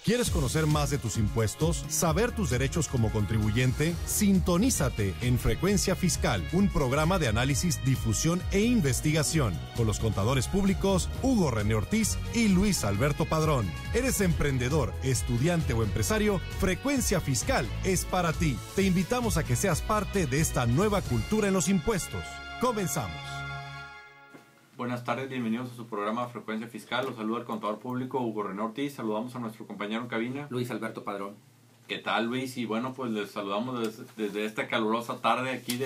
¿Quieres conocer más de tus impuestos? ¿Saber tus derechos como contribuyente? Sintonízate en Frecuencia Fiscal, un programa de análisis, difusión e investigación, con los contadores públicos Hugo René Ortiz y Luis Alberto Padrón. ¿Eres emprendedor, estudiante o empresario? Frecuencia Fiscal es para ti. Te invitamos a que seas parte de esta nueva cultura en los impuestos. Comenzamos. Buenas tardes, bienvenidos a su programa Frecuencia Fiscal. Los saluda el contador público Hugo René Ortiz. Saludamos a nuestro compañero en cabina, Luis Alberto Padrón. ¿Qué tal, Luis? Y bueno, pues les saludamos desde esta calurosa tarde aquí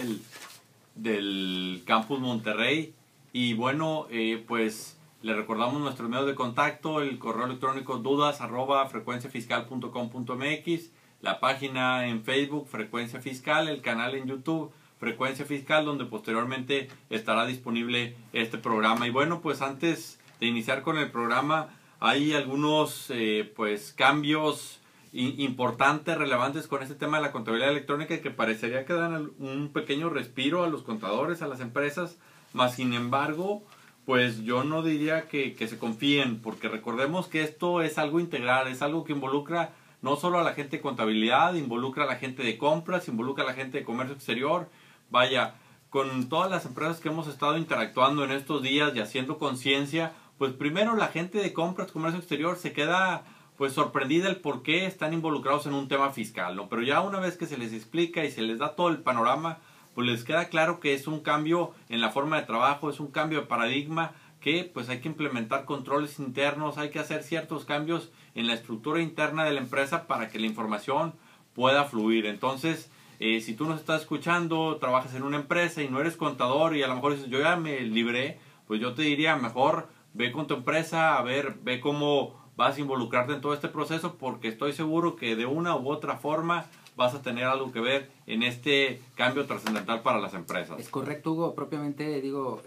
del Campus Monterrey. Y bueno, pues les recordamos nuestros medios de contacto, el correo electrónico dudas@frecuenciafiscal.com.mx, la página en Facebook Frecuencia Fiscal, el canal en YouTube Frecuencia Fiscal, donde posteriormente estará disponible este programa. Y bueno, pues antes de iniciar con el programa, hay algunos pues cambios importantes, relevantes con este tema de la contabilidad electrónica que parecería que dan un pequeño respiro a los contadores, a las empresas, más sin embargo, pues yo no diría que se confíen, porque recordemos que esto es algo integral, es algo que involucra no solo a la gente de contabilidad, involucra a la gente de compras, involucra a la gente de comercio exterior. Vaya, con todas las empresas que hemos estado interactuando en estos días y haciendo conciencia, pues primero la gente de compras, comercio exterior se queda pues sorprendida el por qué están involucrados en un tema fiscal, ¿no? Pero ya una vez que se les explica y se les da todo el panorama, pues les queda claro que es un cambio en la forma de trabajo, es un cambio de paradigma, que pues hay que implementar controles internos, hay que hacer ciertos cambios en la estructura interna de la empresa para que la información pueda fluir. Entonces, si tú nos estás escuchando, trabajas en una empresa y no eres contador y a lo mejor dices, yo ya me libré, pues yo te diría, mejor ve con tu empresa, ve cómo vas a involucrarte en todo este proceso, porque estoy seguro que de una u otra forma vas a tener algo que ver en este cambio trascendental para las empresas. Es correcto, Hugo. Propiamente, digo,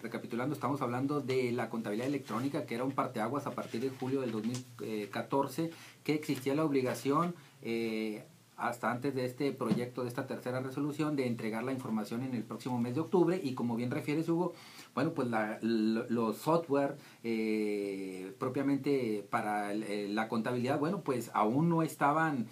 recapitulando, estamos hablando de la contabilidad electrónica, que era un parteaguas a partir de julio del 2014, que existía la obligación, hasta antes de este proyecto, de esta tercera resolución, de entregar la información en el próximo mes de octubre. Y como bien refieres, Hugo, bueno, pues los software propiamente para la contabilidad, bueno, pues aún no estaban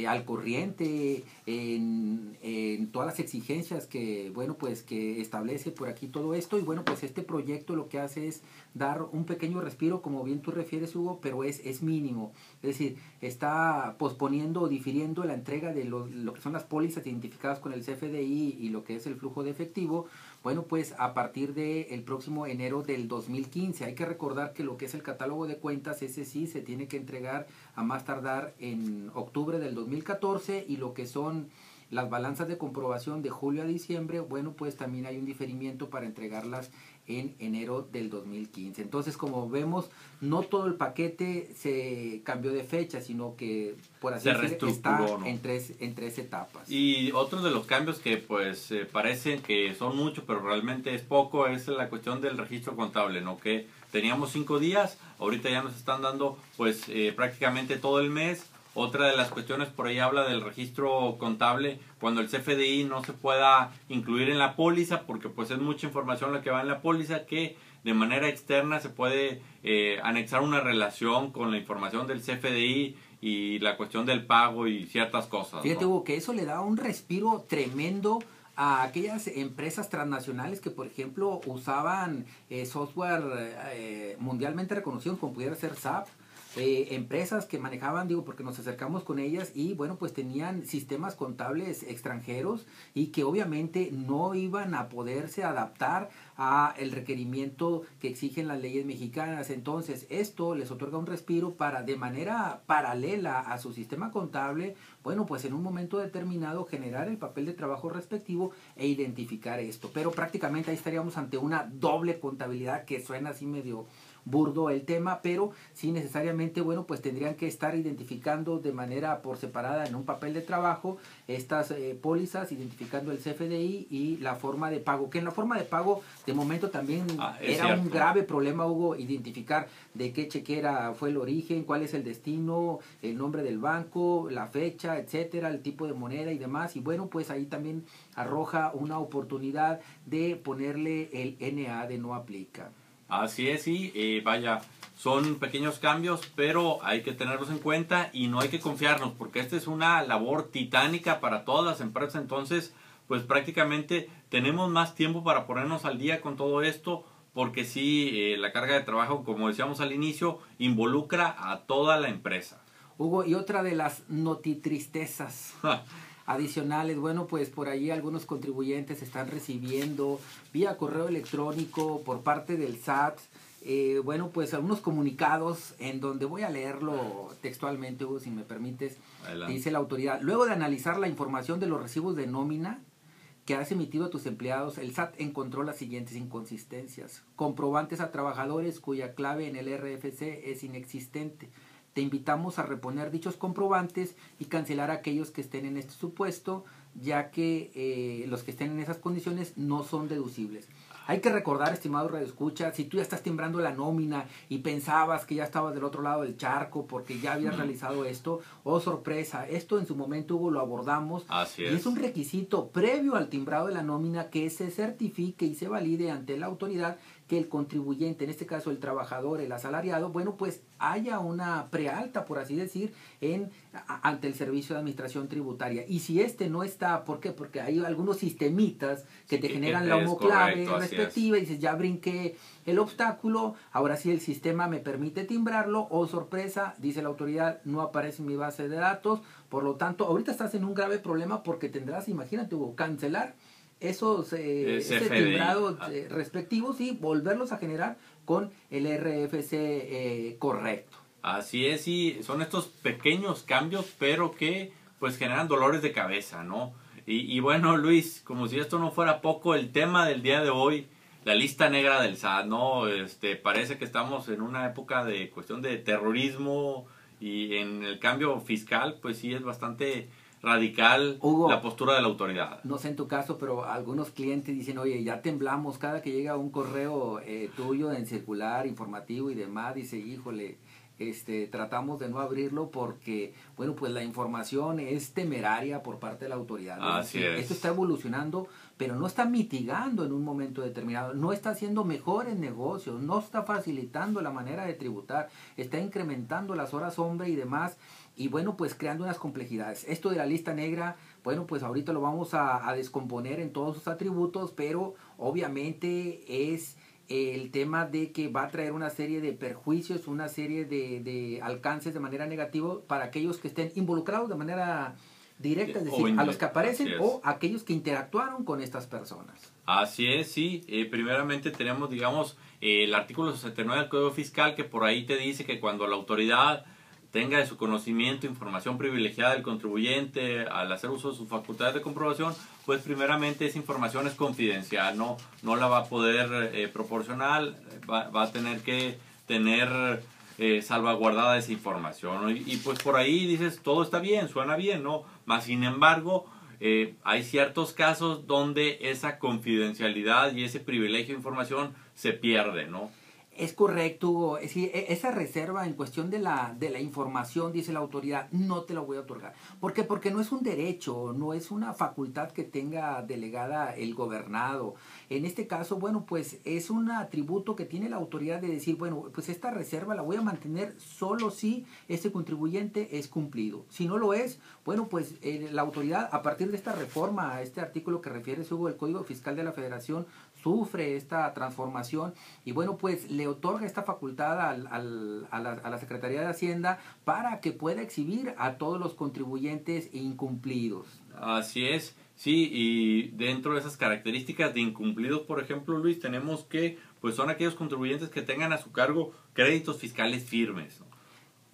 al corriente en todas las exigencias que, bueno, pues que establece por aquí todo esto. Y bueno, pues este proyecto lo que hace es dar un pequeño respiro, como bien tú refieres, Hugo, pero es mínimo. Es decir, está posponiendo o difiriendo la entrega de lo que son las pólizas identificadas con el CFDI y lo que es el flujo de efectivo, bueno, pues a partir del próximo enero del 2015. Hay que recordar que lo que es el catálogo de cuentas, ese sí se tiene que entregar a más tardar en octubre del 2014, y lo que son las balanzas de comprobación de julio a diciembre, bueno, pues también hay un diferimiento para entregarlas en enero del 2015. Entonces, como vemos, no todo el paquete se cambió de fecha, sino que, por así decirlo, está, ¿no?, en tres etapas. Y otro de los cambios que pues parecen que son muchos, pero realmente es poco, es la cuestión del registro contable, ¿no? Que teníamos 5 días, ahorita ya nos están dando pues prácticamente todo el mes. Otra de las cuestiones, por ahí habla del registro contable, cuando el CFDI no se pueda incluir en la póliza, porque pues es mucha información la que va en la póliza, que de manera externa se puede anexar una relación con la información del CFDI y la cuestión del pago y ciertas cosas. Fíjate, ¿no? Hugo, que eso le da un respiro tremendo a aquellas empresas transnacionales que, por ejemplo, usaban software mundialmente reconocido, como pudiera ser SAP. Empresas que manejaban, digo, porque nos acercamos con ellas, y bueno, pues tenían sistemas contables extranjeros y que obviamente no iban a poderse adaptar a el requerimiento que exigen las leyes mexicanas. Entonces esto les otorga un respiro para, de manera paralela a su sistema contable, bueno, pues en un momento determinado generar el papel de trabajo respectivo e identificar esto. Pero prácticamente ahí estaríamos ante una doble contabilidad, que suena así medio burdo el tema, pero sí necesariamente, bueno, pues tendrían que estar identificando de manera por separada en un papel de trabajo estas pólizas, identificando el CFDI y la forma de pago, que en la forma de pago de momento también era cierto. Un grave problema, Hugo, identificar de qué chequera fue el origen, cuál es el destino, el nombre del banco, la fecha, etcétera, el tipo de moneda y demás. Y bueno, pues ahí también arroja una oportunidad de ponerle el NA de no aplica. Así es, sí, vaya, son pequeños cambios, pero hay que tenerlos en cuenta y no hay que confiarnos, porque esta es una labor titánica para todas las empresas. Entonces, pues prácticamente tenemos más tiempo para ponernos al día con todo esto, porque sí, la carga de trabajo, como decíamos al inicio, involucra a toda la empresa. Hugo, y otra de las notitristezas adicionales, bueno, pues por ahí algunos contribuyentes están recibiendo vía correo electrónico por parte del SAT, bueno, pues algunos comunicados en donde voy a leerlo textualmente, Hugo, si me permites. Adelante. Dice la autoridad: luego de analizar la información de los recibos de nómina que has emitido a tus empleados, el SAT encontró las siguientes inconsistencias. Comprobantes a trabajadores cuya clave en el RFC es inexistente. Te invitamos a reponer dichos comprobantes y cancelar aquellos que estén en este supuesto, ya que los que estén en esas condiciones no son deducibles. Hay que recordar, estimado radioescucha, si tú ya estás timbrando la nómina y pensabas que ya estabas del otro lado del charco porque ya habías realizado esto, oh sorpresa, esto en su momento, Hugo, lo abordamos. Así y es. es un requisito previo al timbrado de la nómina que se certifique y se valide ante la autoridad que el contribuyente, en este caso el trabajador, el asalariado, bueno, pues haya una prealta, por así decir, ante el Servicio de Administración Tributaria. Y si este no está, ¿por qué? Porque hay algunos sistemitas que te generan la homoclave respectiva y dices, ya brinqué el obstáculo, ahora sí el sistema me permite timbrarlo, oh sorpresa, dice la autoridad, no aparece en mi base de datos, por lo tanto, ahorita estás en un grave problema porque tendrás, imagínate, Hugo, cancelar esos timbrados respectivos y volverlos a generar con el RFC correcto. Así es, sí, son estos pequeños cambios, pero que pues generan dolores de cabeza, ¿no? Y bueno, Luis, como si esto no fuera poco, el tema del día de hoy, la lista negra del SAT, ¿no? Parece que estamos en una época de cuestión de terrorismo y en el cambio fiscal, pues sí es bastante radical, Hugo, la postura de la autoridad. No sé en tu caso, pero algunos clientes dicen, oye, ya temblamos cada que llega un correo tuyo en circular, informativo y demás, dice, híjole, tratamos de no abrirlo porque, bueno, pues la información es temeraria por parte de la autoridad. Así es. Esto está evolucionando, pero no está mitigando en un momento determinado, no está haciendo mejores negocios, no está facilitando la manera de tributar, está incrementando las horas hombre y demás, y bueno, pues creando unas complejidades. Esto de la lista negra, bueno, pues ahorita lo vamos a descomponer en todos sus atributos, pero obviamente es el tema de que va a traer una serie de perjuicios, una serie de alcances de manera negativa para aquellos que estén involucrados de manera directa, es decir, a los que aparecen o aquellos que interactuaron con estas personas. Así es, sí. Primeramente tenemos, digamos, el artículo 69 del Código Fiscal, que por ahí te dice que cuando la autoridad tenga de su conocimiento información privilegiada del contribuyente al hacer uso de sus facultades de comprobación, pues primeramente esa información es confidencial, no la va a poder proporcionar, va a tener que tener salvaguardada esa información, ¿no? Y pues por ahí dices, todo está bien, suena bien, ¿no? Mas sin embargo, hay ciertos casos donde esa confidencialidad y ese privilegio de información se pierde, ¿no? Es correcto, sí, esa reserva en cuestión de la información, dice la autoridad, no te la voy a otorgar. ¿Por qué? Porque no es un derecho, no es una facultad que tenga delegada el gobernado. En este caso, bueno, pues es un atributo que tiene la autoridad de decir, bueno, pues esta reserva la voy a mantener solo si este contribuyente es cumplido. Si no lo es, bueno, pues la autoridad, a partir de esta reforma, a este artículo que refiere Hugo, el Código Fiscal de la Federación, sufre esta transformación y bueno, pues le otorga esta facultad a la Secretaría de Hacienda para que pueda exhibir a todos los contribuyentes incumplidos. Así es, sí, y dentro de esas características de incumplidos, por ejemplo, Luis, tenemos que, pues son aquellos contribuyentes que tengan a su cargo créditos fiscales firmes, ¿no?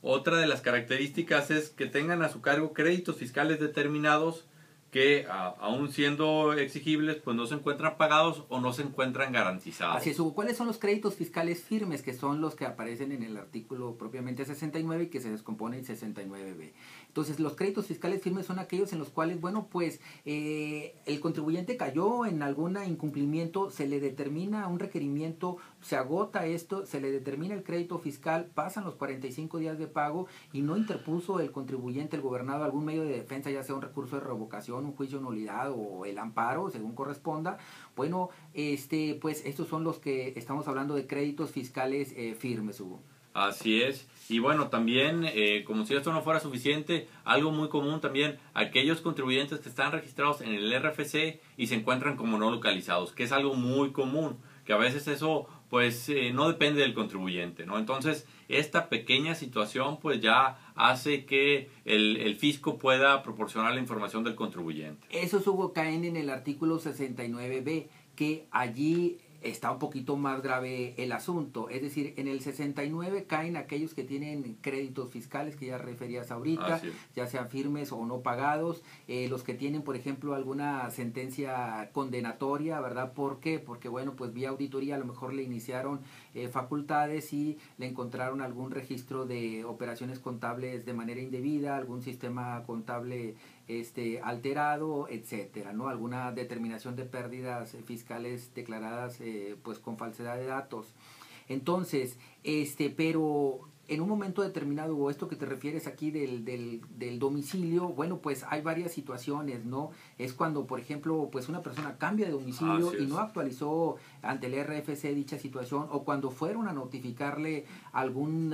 Otra de las características es que tengan a su cargo créditos fiscales determinados que aún siendo exigibles, pues no se encuentran pagados o no se encuentran garantizados. Así es, Hugo. ¿Cuáles son los créditos fiscales firmes? Que son los que aparecen en el artículo propiamente 69 y que se descompone en 69b. Entonces, los créditos fiscales firmes son aquellos en los cuales, bueno, pues el contribuyente cayó en algún incumplimiento, se le determina un requerimiento, se agota esto, se le determina el crédito fiscal, pasan los 45 días de pago y no interpuso el contribuyente, el gobernado, algún medio de defensa, ya sea un recurso de revocación, un juicio de nulidad o el amparo, según corresponda. Bueno, pues estos son los que estamos hablando de créditos fiscales firmes, Hugo. Así es. Y bueno, también, como si esto no fuera suficiente, algo muy común también, aquellos contribuyentes que están registrados en el RFC y se encuentran como no localizados, que es algo muy común, que a veces eso pues no depende del contribuyente, ¿no? Entonces, esta pequeña situación pues ya hace que el fisco pueda proporcionar la información del contribuyente. Esos, Hugo, caen en el artículo 69B, que allí está un poquito más grave el asunto. Es decir, en el 69 caen aquellos que tienen créditos fiscales que ya referías ahorita, ya sean firmes o no pagados, los que tienen, por ejemplo, alguna sentencia condenatoria, ¿verdad? ¿Por qué? Porque, bueno, pues vía auditoría a lo mejor le iniciaron facultades y le encontraron algún registro de operaciones contables de manera indebida, algún sistema contable alterado, etcétera, ¿no? Alguna determinación de pérdidas fiscales declaradas pues con falsedad de datos. Entonces, pero en un momento determinado, o esto que te refieres aquí del domicilio, bueno, pues hay varias situaciones, ¿no? Es cuando, por ejemplo, pues una persona cambia de domicilio y no actualizó ante el RFC dicha situación, o cuando fueron a notificarle algún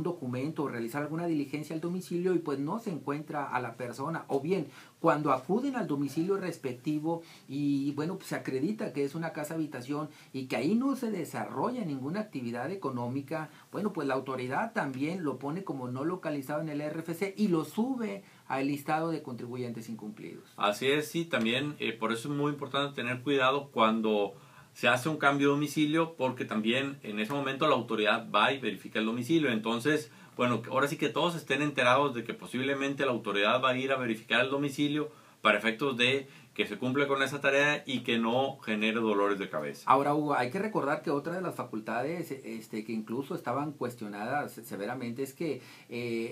documento o realizar alguna diligencia al domicilio y pues no se encuentra a la persona, o bien cuando acuden al domicilio respectivo y bueno, pues se acredita que es una casa habitación y que ahí no se desarrolla ninguna actividad económica, bueno, pues la autoridad también lo pone como no localizado en el RFC y lo sube al listado de contribuyentes incumplidos. Así es, sí, también por eso es muy importante tener cuidado cuando se hace un cambio de domicilio, porque también en ese momento la autoridad va y verifica el domicilio. Entonces, bueno, ahora sí que todos estén enterados de que posiblemente la autoridad va a ir a verificar el domicilio para efectos de que se cumpla con esa tarea y que no genere dolores de cabeza. Ahora, Hugo, hay que recordar que otra de las facultades que incluso estaban cuestionadas severamente es que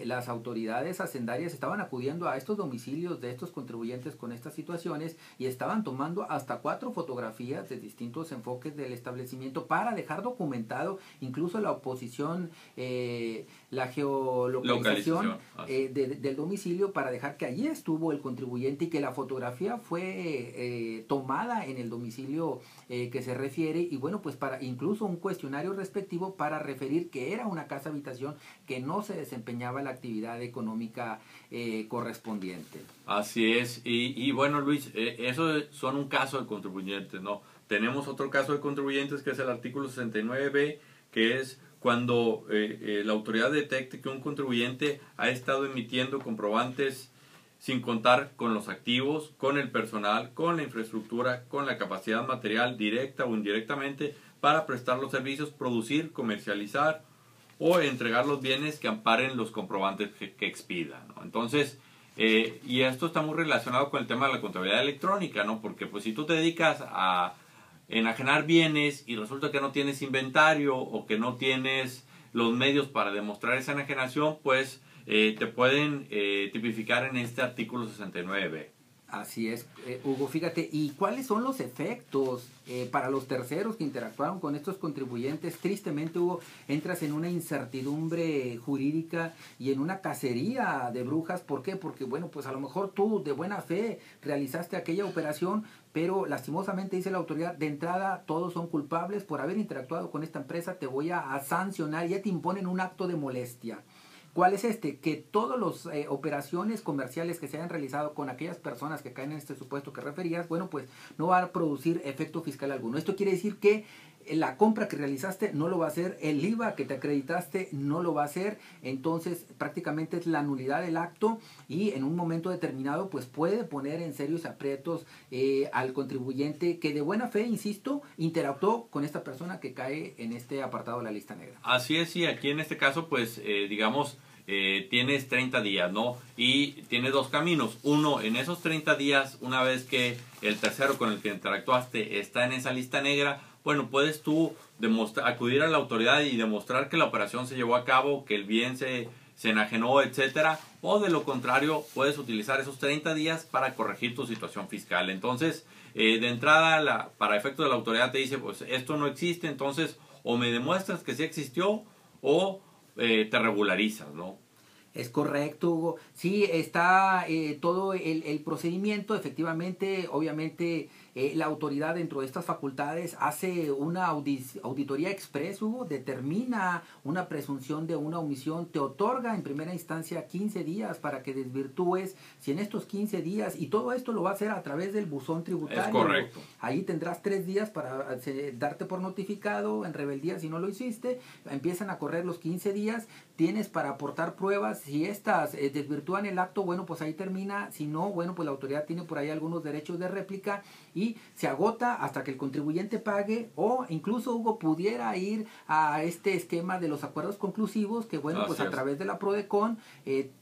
las autoridades hacendarias estaban acudiendo a estos domicilios de estos contribuyentes con estas situaciones y estaban tomando hasta 4 fotografías de distintos enfoques del establecimiento para dejar documentado incluso la oposición, la geolocalización del domicilio, para dejar que allí estuvo el contribuyente y que la fotografía fue tomada en el domicilio que se refiere, y bueno, pues para incluso un cuestionario respectivo para referir que era una casa habitación que no se desempeñaba la actividad económica correspondiente. Así es, y bueno, Luis, eso son un caso de contribuyentes, ¿no? Tenemos otro caso de contribuyentes que es el artículo 69B, que es cuando la autoridad detecte que un contribuyente ha estado emitiendo comprobantes sin contar con los activos, con el personal, con la infraestructura, con la capacidad material directa o indirectamente para prestar los servicios, producir, comercializar o entregar los bienes que amparen los comprobantes que expida, ¿no? Entonces, y esto está muy relacionado con el tema de la contabilidad electrónica, ¿no? Porque pues si tú te dedicas a enajenar bienes y resulta que no tienes inventario o que no tienes los medios para demostrar esa enajenación, pues te pueden tipificar en este artículo 69B. Así es, Hugo, fíjate, ¿y cuáles son los efectos para los terceros que interactuaron con estos contribuyentes? Tristemente, Hugo, entras en una incertidumbre jurídica y en una cacería de brujas. ¿Por qué? Porque, bueno, pues a lo mejor tú de buena fe realizaste aquella operación, pero lastimosamente dice la autoridad, de entrada todos son culpables por haber interactuado con esta empresa, te voy a sancionar, ya te imponen un acto de molestia. ¿Cuál es que todas las operaciones comerciales que se hayan realizado con aquellas personas que caen en este supuesto que referías, bueno, pues no va a producir efecto fiscal alguno? Esto quiere decir que la compra que realizaste no lo va a hacer, el IVA que te acreditaste no lo va a hacer, entonces prácticamente es la nulidad del acto y en un momento determinado pues puede poner en serios aprietos al contribuyente que de buena fe, insisto, interactuó con esta persona que cae en este apartado de la lista negra. Así es, sí, aquí en este caso pues digamos tienes 30 días, ¿no? Y tienes dos caminos. Uno, en esos 30 días, una vez que el tercero con el que interactuaste está en esa lista negra, bueno, puedes tú acudir a la autoridad y demostrar que la operación se llevó a cabo, que el bien se enajenó, etcétera, o de lo contrario, puedes utilizar esos 30 días para corregir tu situación fiscal. Entonces, de entrada, para efecto de la autoridad te dice, pues esto no existe, entonces o me demuestras que sí existió o te regularizas, ¿no? Es correcto, Hugo. Sí, está todo el procedimiento, efectivamente, obviamente la autoridad dentro de estas facultades hace una auditoría express, Hugo, determina una presunción de una omisión, te otorga en primera instancia 15 días para que desvirtúes. Si en estos 15 días, y todo esto lo va a hacer a través del buzón tributario. Es correcto. Ahí tendrás 3 días para darte por notificado, en rebeldía si no lo hiciste, empiezan a correr los 15 días, tienes para aportar pruebas, si estas desvirtúan el acto, bueno, pues ahí termina, si no, bueno, pues la autoridad tiene por ahí algunos derechos de réplica y se agota hasta que el contribuyente pague, o incluso, Hugo, pudiera ir a este esquema de los acuerdos conclusivos, que bueno, pues a través de la PRODECON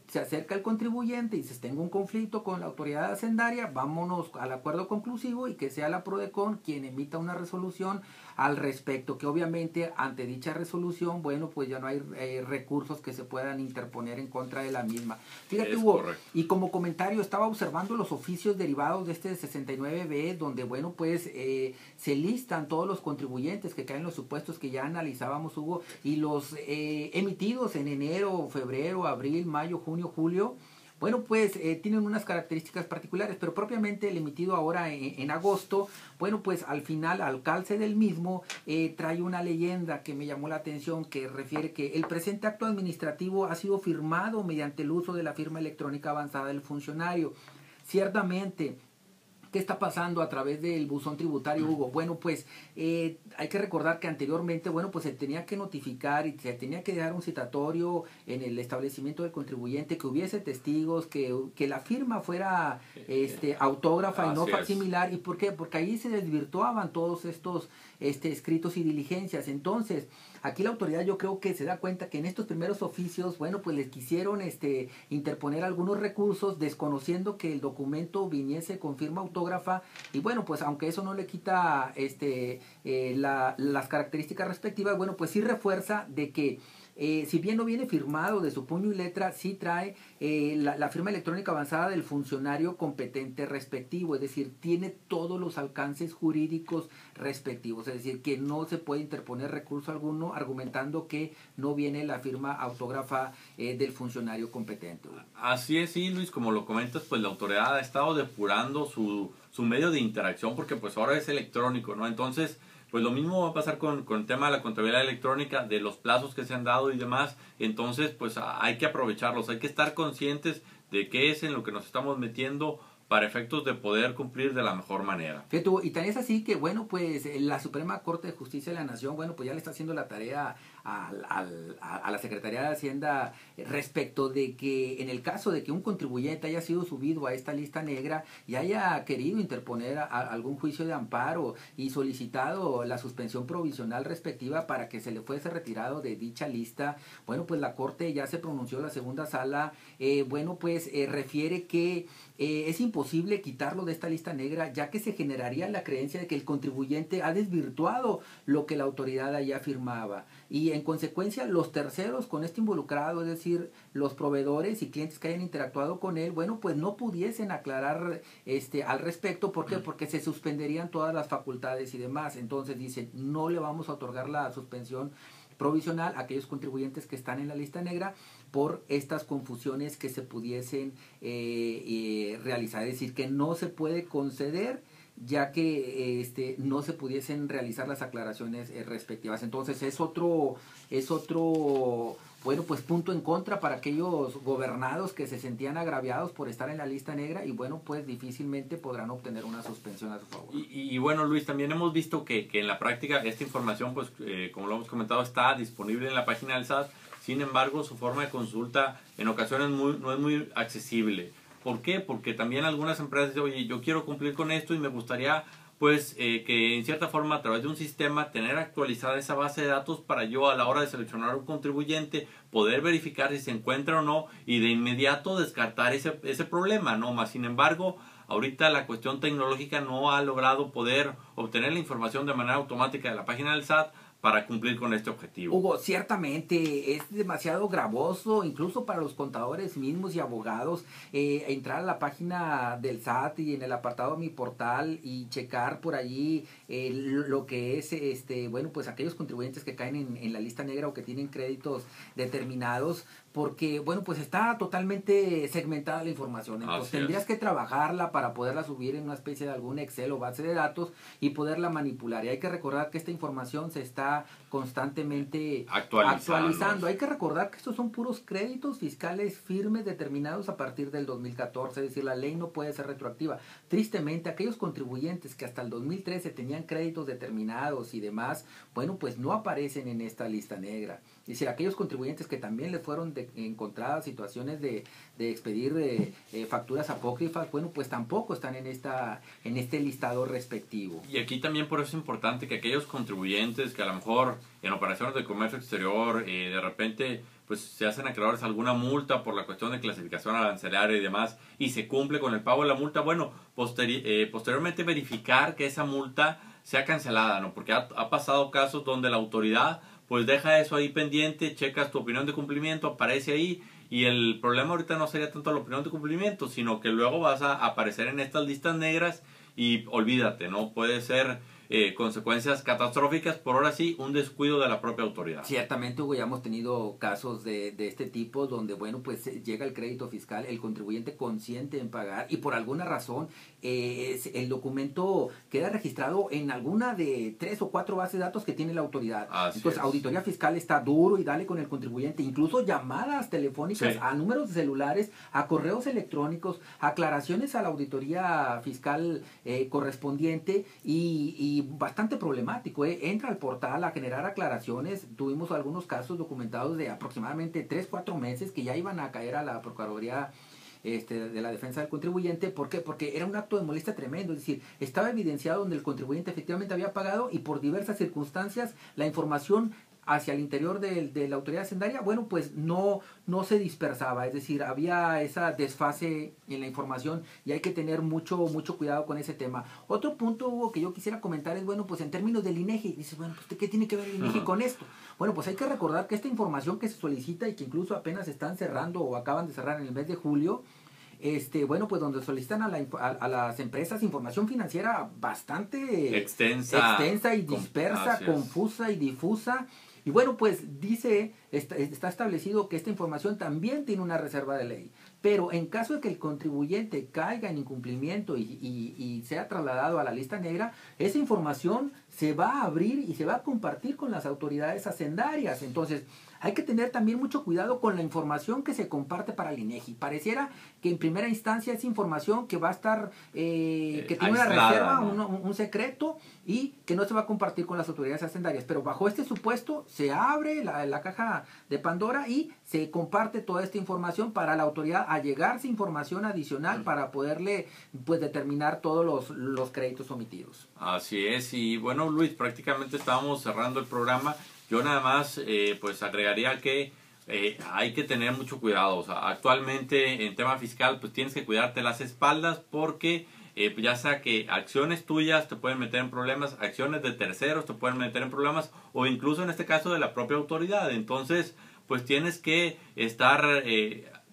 se acerca el contribuyente y si tengo un conflicto con la autoridad hacendaria, vámonos al acuerdo conclusivo y que sea la PRODECON quien emita una resolución al respecto, que obviamente ante dicha resolución, bueno, pues ya no hay recursos que se puedan interponer en contra de la misma. Fíjate, Hugo, y como comentario, estaba observando los oficios derivados de este 69B, donde, bueno, pues se listan todos los contribuyentes que caen en los supuestos que ya analizábamos, Hugo, y los emitidos en enero, febrero, abril, mayo, junio, julio. Bueno, pues tienen unas características particulares, pero propiamente el emitido ahora en agosto, bueno, pues al final, al calce del mismo, trae una leyenda que me llamó la atención, que refiere que el presente acto administrativo ha sido firmado mediante el uso de la firma electrónica avanzada del funcionario. Ciertamente, ¿qué está pasando a través del buzón tributario, Hugo? Bueno, pues hay que recordar que anteriormente, bueno, pues se tenía que notificar y se tenía que dejar un citatorio en el establecimiento del contribuyente, que hubiese testigos, que la firma fuera autógrafa y no facsimilar. ¿Y por qué? Porque ahí se desvirtuaban todos estos escritos y diligencias. Entonces, aquí la autoridad yo creo que se da cuenta que en estos primeros oficios, bueno, pues les quisieron interponer algunos recursos, desconociendo que el documento viniese con firma autógrafa, y bueno, pues aunque eso no le quita las características respectivas, bueno, pues sí refuerza de que si bien no viene firmado de su puño y letra, sí trae la firma electrónica avanzada del funcionario competente respectivo, es decir, tiene todos los alcances jurídicos respectivos, es decir, que no se puede interponer recurso alguno argumentando que no viene la firma autógrafa del funcionario competente. Así es, sí, Luis, como lo comentas, pues la autoridad ha estado depurando su medio de interacción, porque pues ahora es electrónico, ¿no? Entonces, pues lo mismo va a pasar con el tema de la contabilidad electrónica, de los plazos que se han dado y demás. Entonces, pues hay que aprovecharlos, hay que estar conscientes de qué es en lo que nos estamos metiendo para efectos de poder cumplir de la mejor manera. Fíjate, y tan es así que, bueno, pues la Suprema Corte de Justicia de la Nación, bueno, pues ya le está haciendo la tarea a la Secretaría de Hacienda respecto de que en el caso de que un contribuyente haya sido subido a esta lista negra y haya querido interponer algún juicio de amparo y solicitado la suspensión provisional respectiva para que se le fuese retirado de dicha lista, bueno, pues la Corte ya se pronunció, la segunda sala, bueno, pues refiere que es imposible quitarlo de esta lista negra, ya que se generaría la creencia de que el contribuyente ha desvirtuado lo que la autoridad allá afirmaba. Y en consecuencia, los terceros con este involucrado, es decir, los proveedores y clientes que hayan interactuado con él, bueno, pues no pudiesen aclarar al respecto. ¿Por qué? Porque se suspenderían todas las facultades y demás. Entonces dicen, no le vamos a otorgar la suspensión provisional a aquellos contribuyentes que están en la lista negra por estas confusiones que se pudiesen realizar. Es decir, que no se puede conceder ya que no se pudiesen realizar las aclaraciones respectivas. Entonces es otro bueno, pues punto en contra para aquellos gobernados que se sentían agraviados por estar en la lista negra y bueno, pues difícilmente podrán obtener una suspensión a su favor. Y bueno, Luis, también hemos visto que en la práctica esta información, pues como lo hemos comentado, está disponible en la página del SAT. Sin embargo, su forma de consulta en ocasiones no es muy accesible. ¿Por qué? Porque también algunas empresas dicen, oye, yo quiero cumplir con esto y me gustaría pues que en cierta forma a través de un sistema tener actualizada esa base de datos para yo a la hora de seleccionar un contribuyente poder verificar si se encuentra o no y de inmediato descartar ese problema, ¿no? Más sin embargo, ahorita la cuestión tecnológica no ha logrado poder obtener la información de manera automática de la página del SAT para cumplir con este objetivo. Hugo, ciertamente es demasiado gravoso, incluso para los contadores mismos y abogados, entrar a la página del SAT y en el apartado Mi Portal y checar por allí lo que es, bueno, pues aquellos contribuyentes que caen en la lista negra o que tienen créditos determinados, porque, bueno, pues está totalmente segmentada la información. Entonces tendrías que trabajarla para poderla subir en una especie de algún Excel o base de datos y poderla manipular. Y hay que recordar que esta información se está constantemente actualizando. Hay que recordar que estos son puros créditos fiscales firmes determinados a partir del 2014, es decir, la ley no puede ser retroactiva. Tristemente, aquellos contribuyentes que hasta el 2013 tenían créditos determinados y demás, bueno, pues no aparecen en esta lista negra. Es decir, aquellos contribuyentes que también le fueron encontradas situaciones de expedir facturas apócrifas, bueno, pues tampoco están en este listado respectivo. Y aquí también por eso es importante que aquellos contribuyentes que a lo mejor en operaciones de comercio exterior de repente pues se hacen acreedores alguna multa por la cuestión de clasificación arancelaria y demás, y se cumple con el pago de la multa, bueno, posteriormente verificar que esa multa sea cancelada, ¿no? Porque ha pasado casos donde la autoridad pues deja eso ahí pendiente, checas tu opinión de cumplimiento, aparece ahí, y el problema ahorita no sería tanto la opinión de cumplimiento, sino que luego vas a aparecer en estas listas negras y olvídate, ¿no? Puede ser consecuencias catastróficas por ahora sí un descuido de la propia autoridad. Ciertamente, Hugo, ya hemos tenido casos de este tipo donde, bueno, pues llega el crédito fiscal, el contribuyente consiente en pagar y por alguna razón el documento queda registrado en alguna de 3 o 4 bases de datos que tiene la autoridad. Entonces, auditoría fiscal está duro y dale con el contribuyente, incluso llamadas telefónicas a números de celulares, a correos electrónicos, aclaraciones a la auditoría fiscal correspondiente y bastante problemático. Entra al portal a generar aclaraciones. Tuvimos algunos casos documentados de aproximadamente 3-4 meses que ya iban a caer a la Procuraduría de la Defensa del Contribuyente. ¿Por qué? Porque era un acto de molestia tremendo. Es decir, estaba evidenciado donde el contribuyente efectivamente había pagado y por diversas circunstancias la información hacia el interior de la autoridad hacendaria, bueno, pues no se dispersaba, es decir, había esa desfase en la información y hay que tener mucho cuidado con ese tema. Otro punto, Hugo, que yo quisiera comentar es, bueno, pues en términos del INEGI, dices, bueno, pues ¿qué tiene que ver el INEGI con esto? Bueno, pues hay que recordar que esta información que se solicita y que incluso apenas están cerrando o acaban de cerrar en el mes de julio, bueno, pues donde solicitan a las empresas información financiera bastante extensa y dispersa, confusa y difusa. Y bueno, pues está establecido que esta información también tiene una reserva de ley. Pero en caso de que el contribuyente caiga en incumplimiento y sea trasladado a la lista negra, esa información se va a abrir y se va a compartir con las autoridades hacendarias. Entonces, hay que tener también mucho cuidado con la información que se comparte para el INEGI. Pareciera que en primera instancia es información que va a estar, que tiene una reserva, ¿no? un secreto y que no se va a compartir con las autoridades hacendarias. Pero bajo este supuesto se abre la caja de Pandora y se comparte toda esta información para la autoridad allegarse información adicional para poderle pues determinar todos los créditos omitidos. Así es, y bueno, Luis, prácticamente estábamos cerrando el programa. Yo nada más pues agregaría que hay que tener mucho cuidado. O sea, actualmente en tema fiscal pues tienes que cuidarte las espaldas porque ya sea que acciones tuyas te pueden meter en problemas, acciones de terceros te pueden meter en problemas o incluso en este caso de la propia autoridad. Entonces pues tienes que estar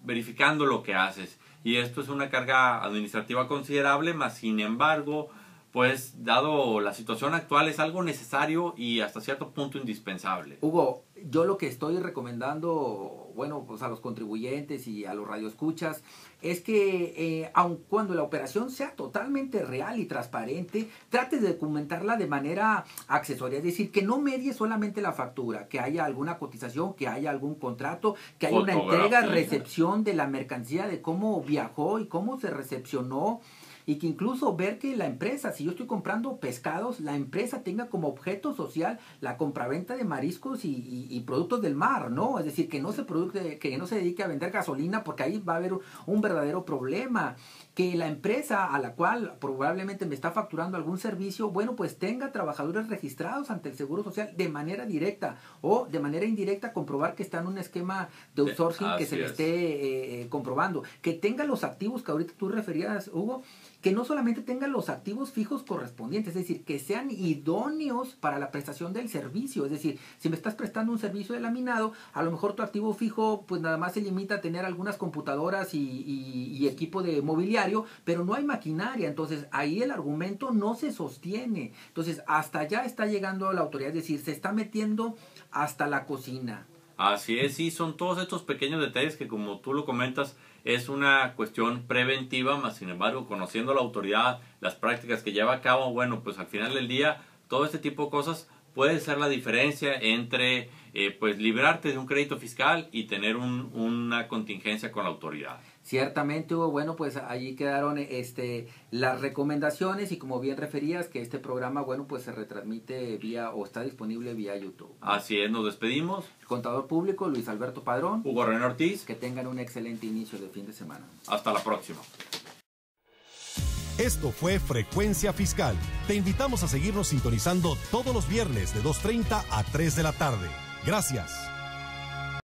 verificando lo que haces. Y esto es una carga administrativa considerable, más sin embargo pues dado la situación actual es algo necesario y hasta cierto punto indispensable. Hugo, yo lo que estoy recomendando, bueno, pues a los contribuyentes y a los radioescuchas, es que aun cuando la operación sea totalmente real y transparente, trates de documentarla de manera accesoria, es decir, que no medie solamente la factura, que haya alguna cotización, que haya algún contrato, que haya una entrega, recepción de la mercancía, de cómo viajó y cómo se recepcionó. Y que incluso ver que la empresa, si yo estoy comprando pescados, la empresa tenga como objeto social la compraventa de mariscos y productos del mar, ¿no? Es decir, que no se dedique a vender gasolina porque ahí va a haber un verdadero problema. Que la empresa a la cual probablemente me está facturando algún servicio, bueno, pues tenga trabajadores registrados ante el Seguro Social de manera directa o de manera indirecta comprobar que está en un esquema de outsourcing que se le esté comprobando. Que tenga los activos que ahorita tú referías, Hugo, que no solamente tengan los activos fijos correspondientes, es decir, que sean idóneos para la prestación del servicio. Es decir, si me estás prestando un servicio de laminado, a lo mejor tu activo fijo pues nada más se limita a tener algunas computadoras y equipo de mobiliario, pero no hay maquinaria. Entonces ahí el argumento no se sostiene. Entonces hasta allá está llegando la autoridad, es decir, se está metiendo hasta la cocina. Así es, sí, son todos estos pequeños detalles que, como tú lo comentas, es una cuestión preventiva, más sin embargo, conociendo la autoridad, las prácticas que lleva a cabo, bueno, pues al final del día, todo este tipo de cosas puede ser la diferencia entre pues librarte de un crédito fiscal y tener una contingencia con la autoridad. Ciertamente, Hugo, bueno, pues allí quedaron las recomendaciones y como bien referías que este programa, bueno, pues se retransmite vía o está disponible vía YouTube. Así es, nos despedimos. El contador público Luis Alberto Padrón. Hugo René Ortiz. Que tengan un excelente inicio de fin de semana. Hasta la próxima. Esto fue Frecuencia Fiscal. Te invitamos a seguirnos sintonizando todos los viernes de 2:30 a 3 de la tarde. Gracias.